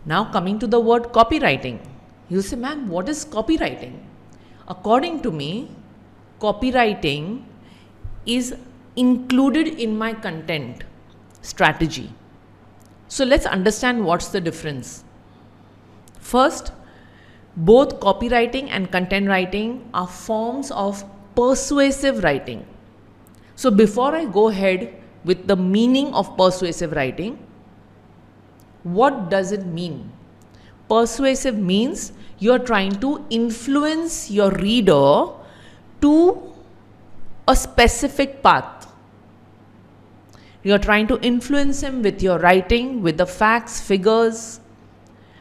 Now coming to the word copywriting. You say, ma'am, what is copywriting? According to me, copywriting is included in my content strategy. So let's understand what's the difference. First, both copywriting and content writing are forms of persuasive writing. So before I go ahead with the meaning of persuasive writing, what does it mean? Persuasive means you're trying to influence your reader to a specific path. You're trying to influence him with your writing, with the facts, figures,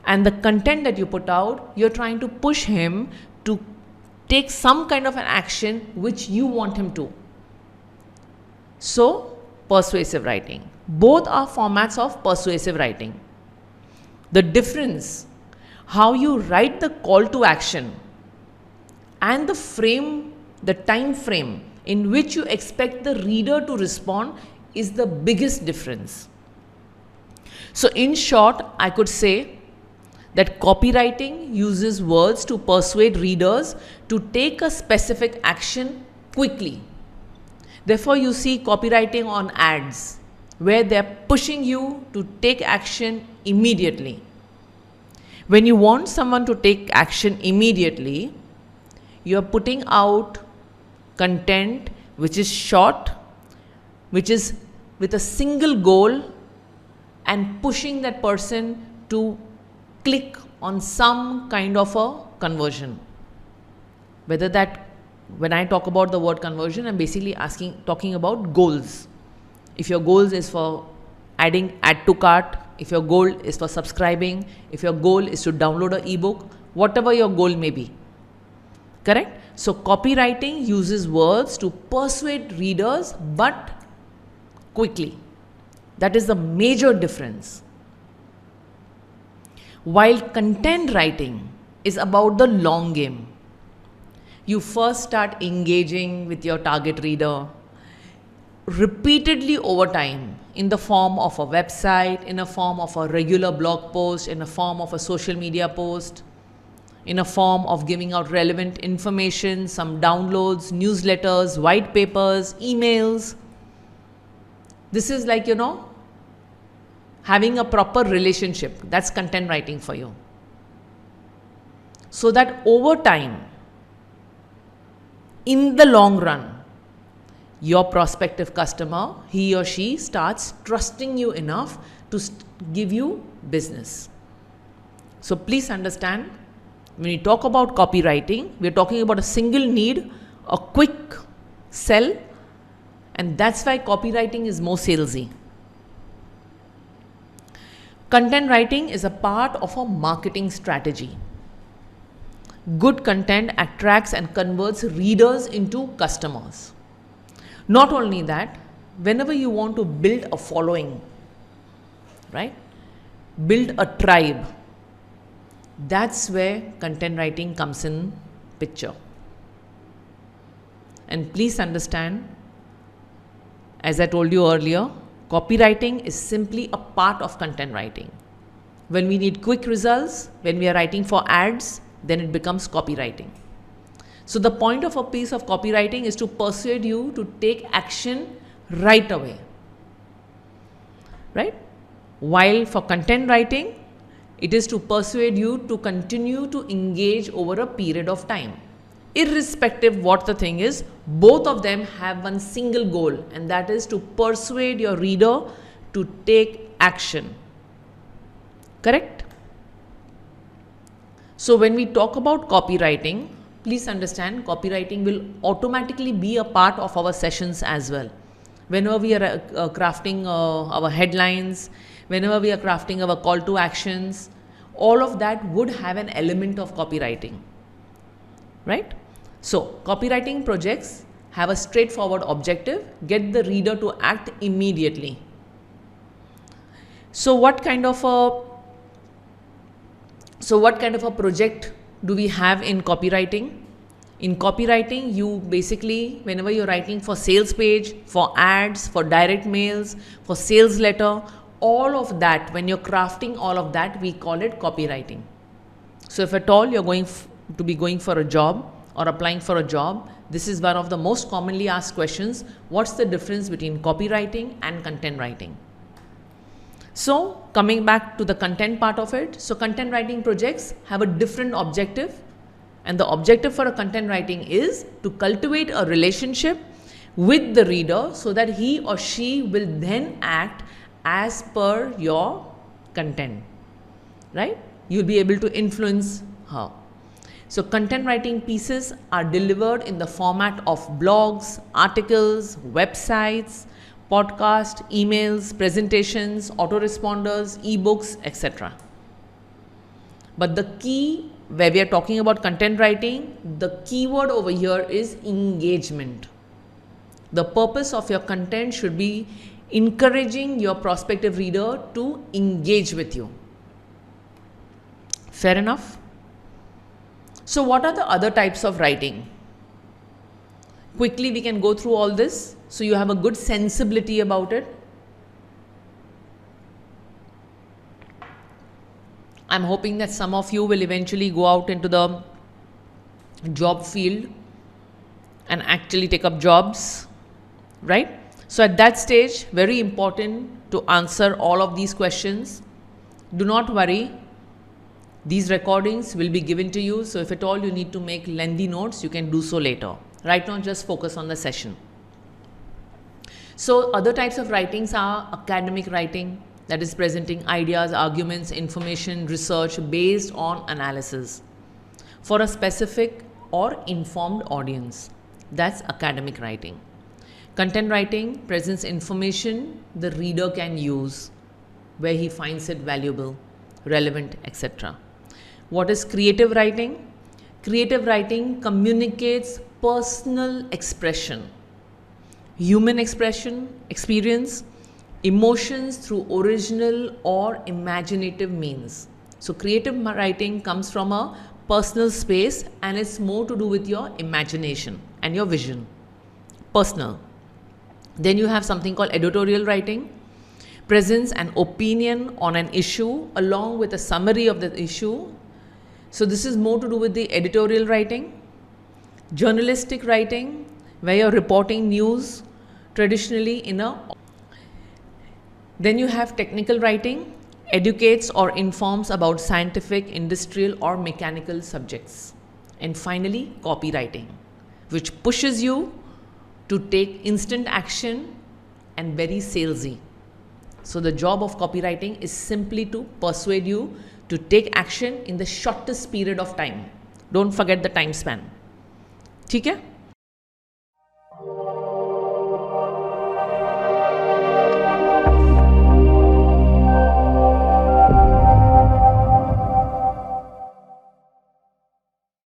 and the content that you put out. You're trying to push him to take some kind of an action which you want him to. So, persuasive writing. Both are formats of persuasive writing. The difference, how you write the call to action and the frame, the time frame in which you expect the reader to respond is the biggest difference. So in short, I could say that copywriting uses words to persuade readers to take a specific action quickly. Therefore, you see copywriting on ads where they're pushing you to take action immediately. When you want someone to take action immediately, you're putting out content which is short, which is with a single goal, and pushing that person to click on some kind of a conversion. Whether that, when I talk about the word conversion, I'm basically talking about goals. If your goals is for adding add to cart, if your goal is for subscribing, if your goal is to download an ebook, whatever your goal may be. Correct? So copywriting uses words to persuade readers, but quickly. That is the major difference. While content writing is about the long game. You first start engaging with your target reader repeatedly over time in the form of a website, in a form of a regular blog post, in a form of a social media post, in a form of giving out relevant information, some downloads, newsletters, white papers, emails. This is like, having a proper relationship. That's content writing for you. So that over time, in the long run, your prospective customer, he or she starts trusting you enough to give you business. So please understand, when we talk about copywriting, we're talking about a single need, a quick sell, and that's why copywriting is more salesy. Content writing is a part of a marketing strategy. Good content attracts and converts readers into customers. Not only that, whenever you want to build a following, right? Build a tribe. That's where content writing comes in picture. And please understand, as I told you earlier, copywriting is simply a part of content writing. When we need quick results, when we are writing for ads, then it becomes copywriting. So the point of a piece of copywriting is to persuade you to take action right away. Right? While for content writing, it is to persuade you to continue to engage over a period of time. Irrespective what the thing is, both of them have one single goal, and that is to persuade your reader to take action. Correct? So when we talk about copywriting, please understand copywriting will automatically be a part of our sessions as well. Whenever we are crafting our headlines, whenever we are crafting our call to actions, all of that would have an element of copywriting. Right? So copywriting projects have a straightforward objective: get the reader to act immediately. So what kind of a project do we have in copywriting? In copywriting, you basically, whenever you're writing for sales page, for ads, for direct mails, for sales letter, all of that, when you're crafting all of that, we call it copywriting. So if at all you're going to be going for a job or applying for a job, this is one of the most commonly asked questions. What's the difference between copywriting and content writing? So coming back to the content part of it, so content writing projects have a different objective, and the objective for a content writing is to cultivate a relationship with the reader so that he or she will then act as per your content, right? You'll be able to influence her. So content writing pieces are delivered in the format of blogs, articles, websites, podcasts, emails, presentations, autoresponders, ebooks, etc. But the key, where we are talking about content writing, the keyword over here is engagement. The purpose of your content should be encouraging your prospective reader to engage with you. Fair enough? So what are the other types of writing? Quickly we can go through all this so you have a good sensibility about it. I'm hoping that some of you will eventually go out into the job field and actually take up jobs, right? So at that stage, very important to answer all of these questions. Do not worry. These recordings will be given to you. So if at all you need to make lengthy notes, you can do so later. Right now, just focus on the session. So other types of writings are academic writing, that is presenting ideas, arguments, information, research based on analysis for a specific or informed audience. That's academic writing. Content writing presents information the reader can use where he finds it valuable, relevant, etc. What is creative writing? Creative writing communicates personal expression, human expression, experience, emotions through original or imaginative means. So creative writing comes from a personal space and it's more to do with your imagination and your vision. Personal. Then you have something called editorial writing, presents an opinion on an issue along with a summary of the issue. So this is more to do with the editorial writing. Journalistic writing, where you're reporting news traditionally in a. Then you have technical writing, educates or informs about scientific, industrial or mechanical subjects. And finally, copywriting, which pushes you to take instant action and very salesy. So the job of copywriting is simply to persuade you to take action in the shortest period of time. Don't forget the time span. ठीक है?